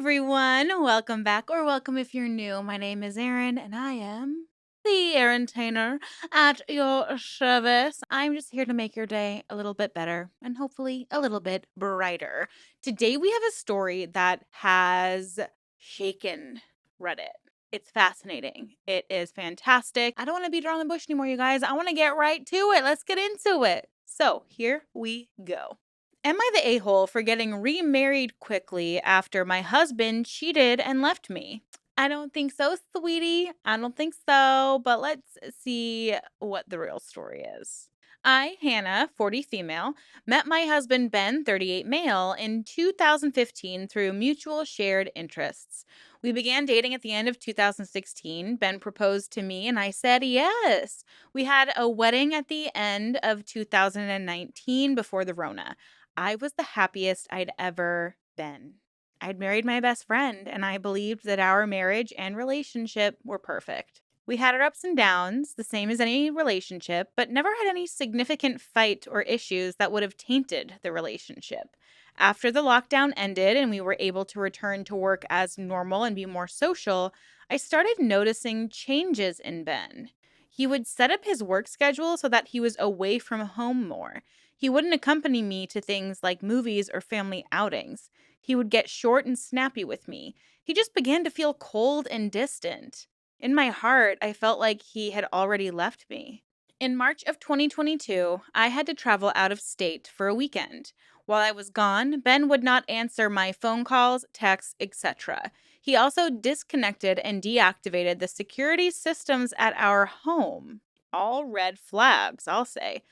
everyone. Welcome back, or welcome if you're new. My name is Erin, and I am the Erintainer at your service. I'm just here to make your day a little bit better and hopefully a little bit brighter. Today, we have a story that has shaken Reddit. It's fascinating. It is fantastic. I don't want to beat around the bush anymore, you guys. I want to get right to it. Let's get into it. So, here we go. Am I the a-hole for getting remarried quickly after my husband cheated and left me? I don't think so, sweetie. I don't think so, but let's see what the real story is. I, Hannah, 40 female, met my husband Ben, 38 male, in 2015 through mutual shared interests. We began dating at the end of 2016. Ben proposed to me and I said yes. We had a wedding at the end of 2019 before the Rona. I was the happiest I'd ever been. I'd married my best friend, and I believed that our marriage and relationship were perfect. We had our ups and downs, the same as any relationship, but never had any significant fight or issues that would have tainted the relationship. After the lockdown ended and we were able to return to work as normal and be more social, I started noticing changes in Ben. He would set up his work schedule so that he was away from home more. He wouldn't accompany me to things like movies or family outings. He would get short and snappy with me. He just began to feel cold and distant. In my heart, I felt like he had already left me. In March of 2022, I had to travel out of state for a weekend. While I was gone, Ben would not answer my phone calls, texts, etc. He also disconnected and deactivated the security systems at our home. All red flags, I'll say.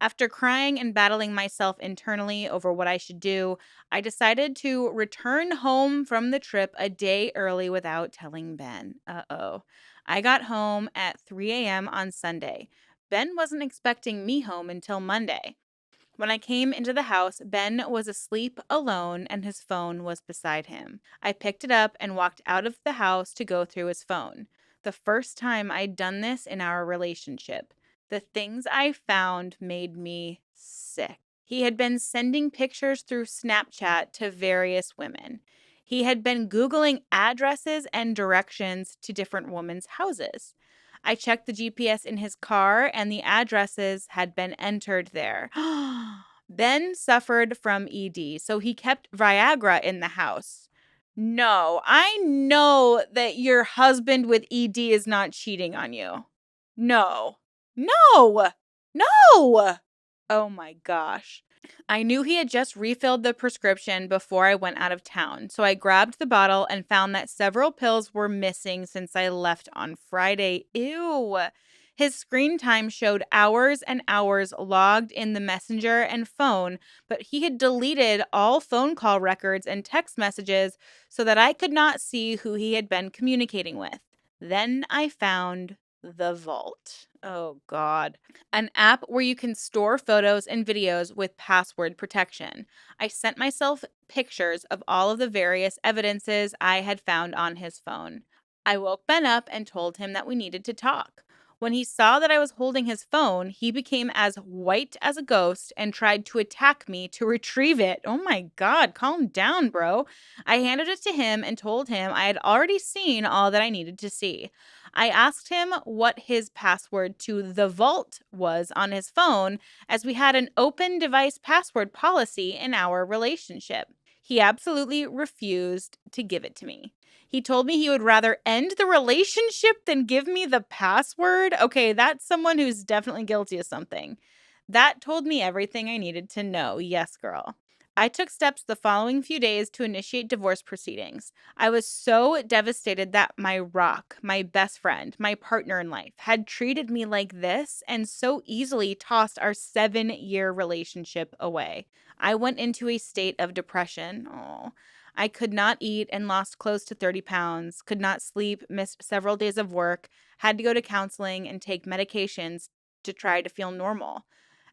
After crying and battling myself internally over what I should do, I decided to return home from the trip a day early without telling Ben. Uh-oh. I got home at 3 a.m. on Sunday. Ben wasn't expecting me home until Monday. When I came into the house, Ben was asleep alone and his phone was beside him. I picked it up and walked out of the house to go through his phone. The first time I'd done this in our relationship. The things I found made me sick. He had been sending pictures through Snapchat to various women. He had been Googling addresses and directions to different women's houses. I checked the GPS in his car, and the addresses had been entered there. Ben suffered from ED, so he kept Viagra in the house. No, I know that your husband with ED is not cheating on you. No. No! No! Oh my gosh. I knew he had just refilled the prescription before I went out of town, so I grabbed the bottle and found that several pills were missing since I left on Friday. Ew. His screen time showed hours and hours logged in the messenger and phone, but he had deleted all phone call records and text messages so that I could not see who he had been communicating with. Then I found the Vault. Oh, God. An app where you can store photos and videos with password protection. I sent myself pictures of all of the various evidences I had found on his phone. I woke Ben up and told him that we needed to talk. When he saw that I was holding his phone, he became as white as a ghost and tried to attack me to retrieve it. Oh my God, calm down, bro. I handed it to him and told him I had already seen all that I needed to see. I asked him what his password to the vault was on his phone, as we had an open device password policy in our relationship. He absolutely refused to give it to me. He told me he would rather end the relationship than give me the password. Okay, that's someone who's definitely guilty of something. That told me everything I needed to know. Yes, girl. I took steps the following few days to initiate divorce proceedings. I was so devastated that my rock, my best friend, my partner in life, had treated me like this and so easily tossed our 7-year relationship away. I went into a state of depression. Oh, I could not eat and lost close to 30 pounds, could not sleep, missed several days of work, had to go to counseling and take medications to try to feel normal.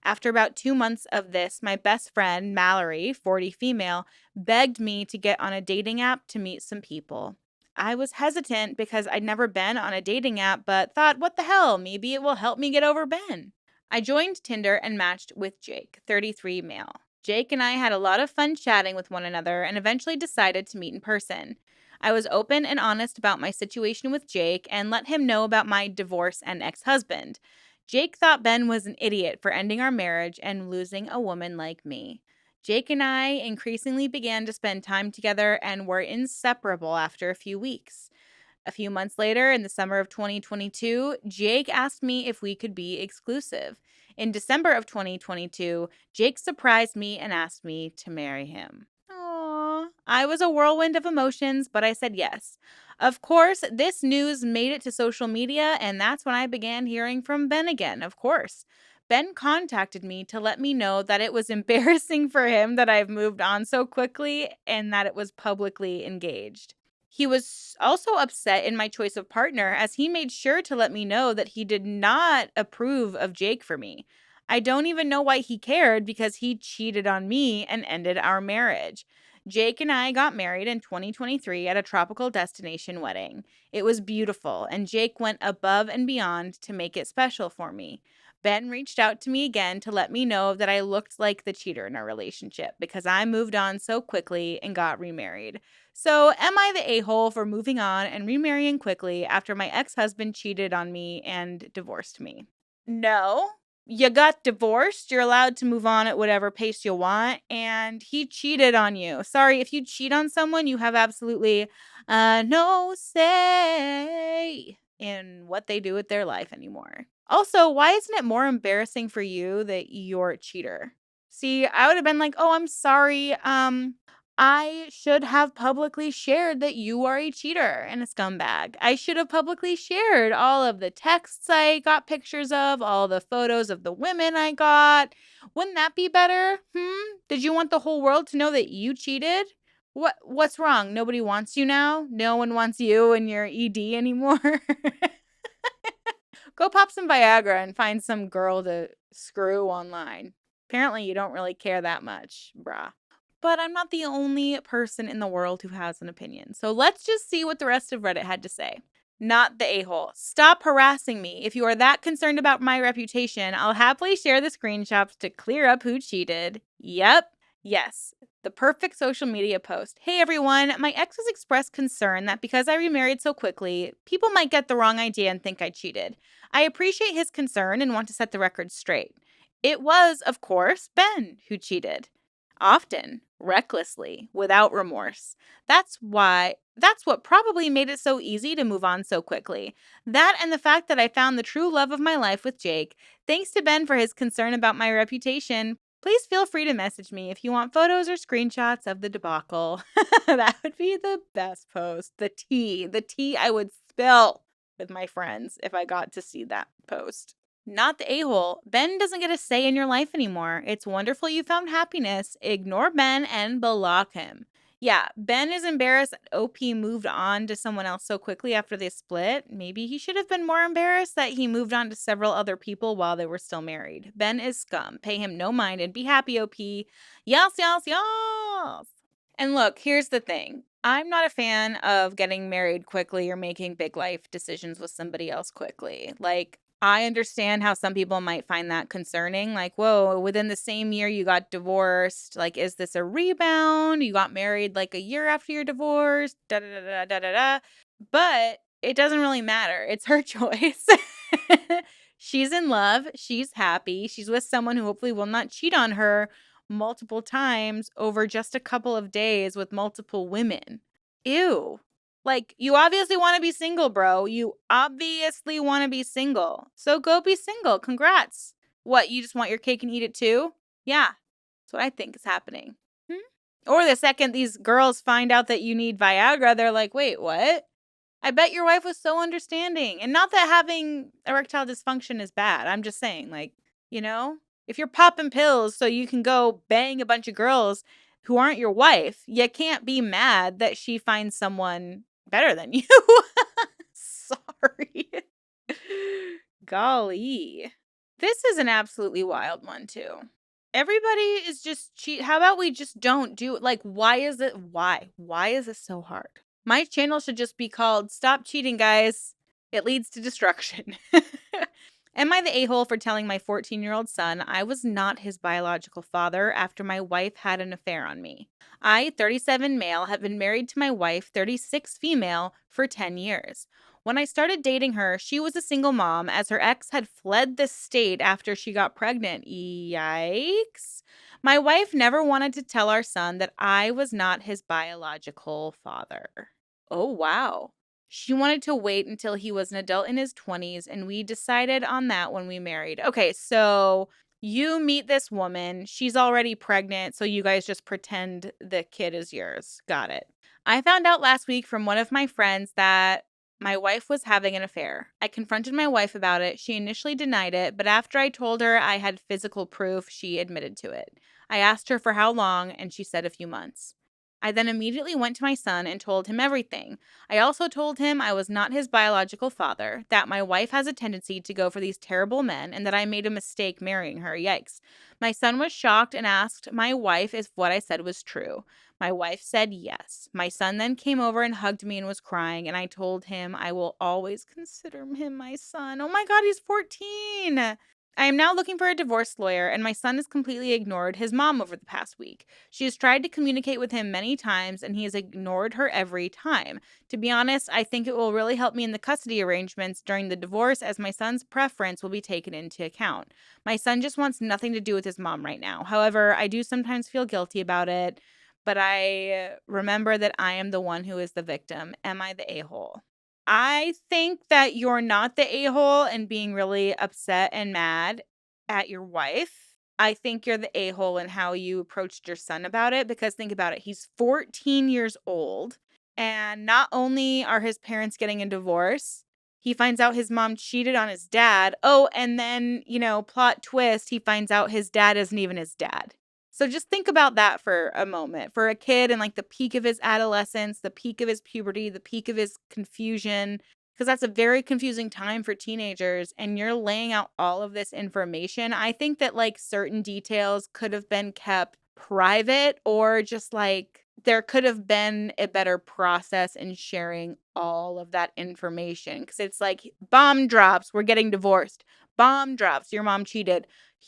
After about 2 months of this, my best friend, Mallory, 40 female, begged me to get on a dating app to meet some people. I was hesitant because I'd never been on a dating app, but thought, what the hell, maybe it will help me get over Ben. I joined Tinder and matched with Jake, 33 male. Jake and I had a lot of fun chatting with one another and eventually decided to meet in person. I was open and honest about my situation with Jake and let him know about my divorce and ex husband. Jake thought Ben was an idiot for ending our marriage and losing a woman like me. Jake and I increasingly began to spend time together and were inseparable after a few weeks. A few months later, in the summer of 2022, Jake asked me if we could be exclusive. In December of 2022, Jake surprised me and asked me to marry him. Aww. I was a whirlwind of emotions, but I said yes. Of course, this news made it to social media, and that's when I began hearing from Ben again, of course. Ben contacted me to let me know that it was embarrassing for him that I've moved on so quickly and that it was publicly engaged. He was also upset in my choice of partner as he made sure to let me know that he did not approve of Jake for me. I don't even know why he cared because he cheated on me and ended our marriage. Jake and I got married in 2023 at a tropical destination wedding. It was beautiful, and Jake went above and beyond to make it special for me. Ben reached out to me again to let me know that I looked like the cheater in our relationship because I moved on so quickly and got remarried. So, am I the a hole for moving on and remarrying quickly after my ex husband cheated on me and divorced me? No. You got divorced. You're allowed to move on at whatever pace you want. And he cheated on you. Sorry, if you cheat on someone, you have absolutely no say in what they do with their life anymore. Also, why isn't it more embarrassing for you that you're a cheater? See, I would have been like, "Oh, I'm sorry. I should have publicly shared that you are a cheater and a scumbag. I should have publicly shared all of the texts I got pictures of, all the photos of the women I got. Wouldn't that be better? Did you want the whole world to know that you cheated? What's wrong? Nobody wants you now? No one wants you and your ED anymore? Go pop some Viagra and find some girl to screw online. Apparently you don't really care that much, brah. But I'm not the only person in the world who has an opinion. So let's just see what the rest of Reddit had to say. Not the a-hole. Stop harassing me. If you are that concerned about my reputation, I'll happily share the screenshots to clear up who cheated. Yep. Yes. The perfect social media post. Hey everyone, my ex has expressed concern that because I remarried so quickly, people might get the wrong idea and think I cheated. I appreciate his concern and want to set the record straight. It was, of course, Ben who cheated. Often, recklessly, without remorse. That's what probably made it so easy to move on so quickly. That and the fact that I found the true love of my life with Jake. Thanks to Ben for his concern about my reputation. Please feel free to message me if you want photos or screenshots of the debacle. That would be the best post. The tea I would spill with my friends if I got to see that post. Not the a-hole. Ben doesn't get a say in your life anymore. It's wonderful you found happiness. Ignore Ben and block him. Yeah, Ben is embarrassed that OP moved on to someone else so quickly after they split. Maybe he should have been more embarrassed that he moved on to several other people while they were still married. Ben is scum. Pay him no mind and be happy, OP. Yes, yes, yes. And look, here's the thing. I'm not a fan of getting married quickly or making big life decisions with somebody else quickly. Like, I understand how some people might find that concerning. Like, whoa, within the same year you got divorced. Like, is this a rebound? You got married like a year after your divorce. Da da da da da da da. But it doesn't really matter. It's her choice. She's in love. She's happy. She's with someone who hopefully will not cheat on her multiple times over just a couple of days with multiple women. Ew. Like, you obviously want to be single, bro. You obviously want to be single. So go be single. Congrats. What, you just want your cake and eat it too? Yeah, that's what I think is happening. Or the second these girls find out that you need Viagra, they're like, wait, what? I bet your wife was so understanding. And not that having erectile dysfunction is bad. I'm just saying, like, you know, if you're popping pills so you can go bang a bunch of girls who aren't your wife, you can't be mad that she finds someone better than you. Sorry. Golly. This is an absolutely wild one, too. Everybody is just cheat. How about we just don't do it? Like, why is it? Why? Why is it so hard? My channel should just be called Stop Cheating, Guys. It leads to destruction. Am I the a-hole for telling my 14-year-old son I was not his biological father after my wife had an affair on me? I, 37 male, have been married to my wife, 36 female, for 10 years. When I started dating her, she was a single mom as her ex had fled the state after she got pregnant. Yikes. My wife never wanted to tell our son that I was not his biological father. Oh, wow. She wanted to wait until he was an adult in his 20s, and we decided on that when we married. Okay, so you meet this woman. She's already pregnant, so you guys just pretend the kid is yours. Got it. I found out last week from one of my friends that my wife was having an affair. I confronted my wife about it. She initially denied it, but after I told her I had physical proof, she admitted to it. I asked her for how long, and she said a few months. I then immediately went to my son and told him everything. I also told him I was not his biological father, that my wife has a tendency to go for these terrible men, and that I made a mistake marrying her. Yikes. My son was shocked and asked my wife if what I said was true. My wife said yes. My son then came over and hugged me and was crying, and I told him I will always consider him my son. Oh my God, he's 14. I am now looking for a divorce lawyer, and my son has completely ignored his mom over the past week. She has tried to communicate with him many times, and he has ignored her every time. To be honest, I think it will really help me in the custody arrangements during the divorce, as my son's preference will be taken into account. My son just wants nothing to do with his mom right now. However, I do sometimes feel guilty about it, but I remember that I am the one who is the victim. Am I the a-hole? I think that you're not the a-hole and being really upset and mad at your wife. I think you're the a-hole in how you approached your son about it, because think about it. He's 14 years old, and not only are his parents getting a divorce, he finds out his mom cheated on his dad. Oh, and then, plot twist, he finds out his dad isn't even his dad. So just think about that for a moment. For a kid in like the peak of his adolescence, the peak of his puberty, the peak of his confusion, because that's a very confusing time for teenagers, and you're laying out all of this information. I think that like certain details could have been kept private, or just like there could have been a better process in sharing all of that information, because it's like bomb drops, we're getting divorced. Bomb drops, your mom cheated.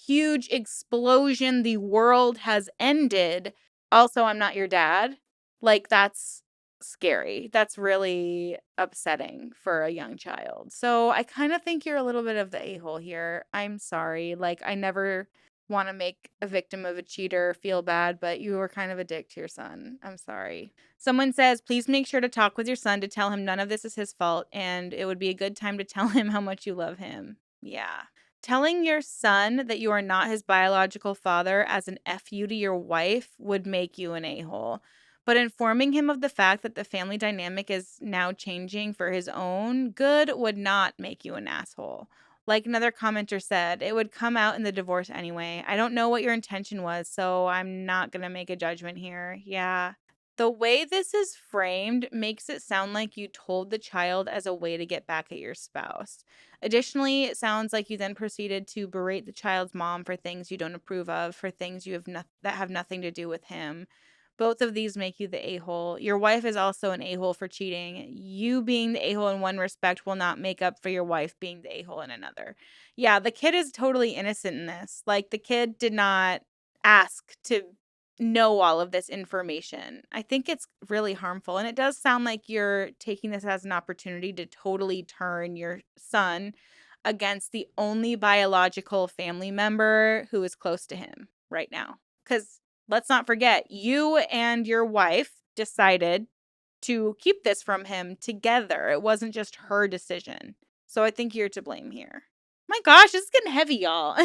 Huge explosion, the world has ended. Also, I'm not your dad. Like, that's scary. That's really upsetting for a young child. So I kind of think you're a little bit of the a-hole here. I'm sorry. Like, I never want to make a victim of a cheater feel bad, but you were kind of a dick to your son. I'm sorry. Someone says, please make sure to talk with your son to tell him none of this is his fault, and it would be a good time to tell him how much you love him. Yeah. Telling your son that you are not his biological father as an FU to your wife would make you an a-hole. But informing him of the fact that the family dynamic is now changing for his own good would not make you an asshole. Like another commenter said, it would come out in the divorce anyway. I don't know what your intention was, so I'm not going to make a judgment here. Yeah. The way this is framed makes it sound like you told the child as a way to get back at your spouse. Additionally, it sounds like you then proceeded to berate the child's mom for things you don't approve of, for things you have that have nothing to do with him. Both of these make you the a-hole. Your wife is also an a-hole for cheating. You being the a-hole in one respect will not make up for your wife being the a-hole in another. Yeah, the kid is totally innocent in this. Like, the kid did not ask to know all of this information. I think it's really harmful. And it does sound like you're taking this as an opportunity to totally turn your son against the only biological family member who is close to him right now. Because let's not forget, you and your wife decided to keep this from him together. It wasn't just her decision. So I think you're to blame here. My gosh, this is getting heavy, y'all.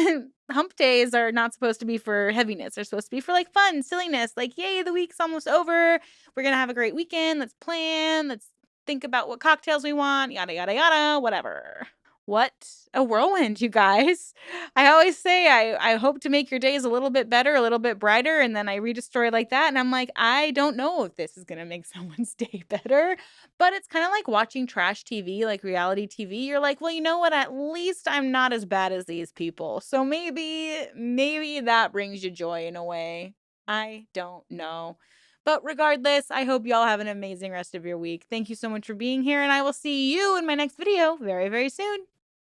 Hump days are not supposed to be for heaviness. They're supposed to be for like fun, silliness. Like, yay, the week's almost over. We're going to have a great weekend. Let's plan. Let's think about what cocktails we want. Yada, yada, yada. Whatever. What a whirlwind, you guys. I always say I hope to make your days a little bit better, a little bit brighter, and then I read a story like that, and I'm like, I don't know if this is going to make someone's day better, but it's kind of like watching trash TV, like reality TV. You're like, well, you know what? At least I'm not as bad as these people. So maybe that brings you joy in a way. I don't know. But regardless, I hope y'all have an amazing rest of your week. Thank you so much for being here, and I will see you in my next video very, very soon.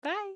Bye.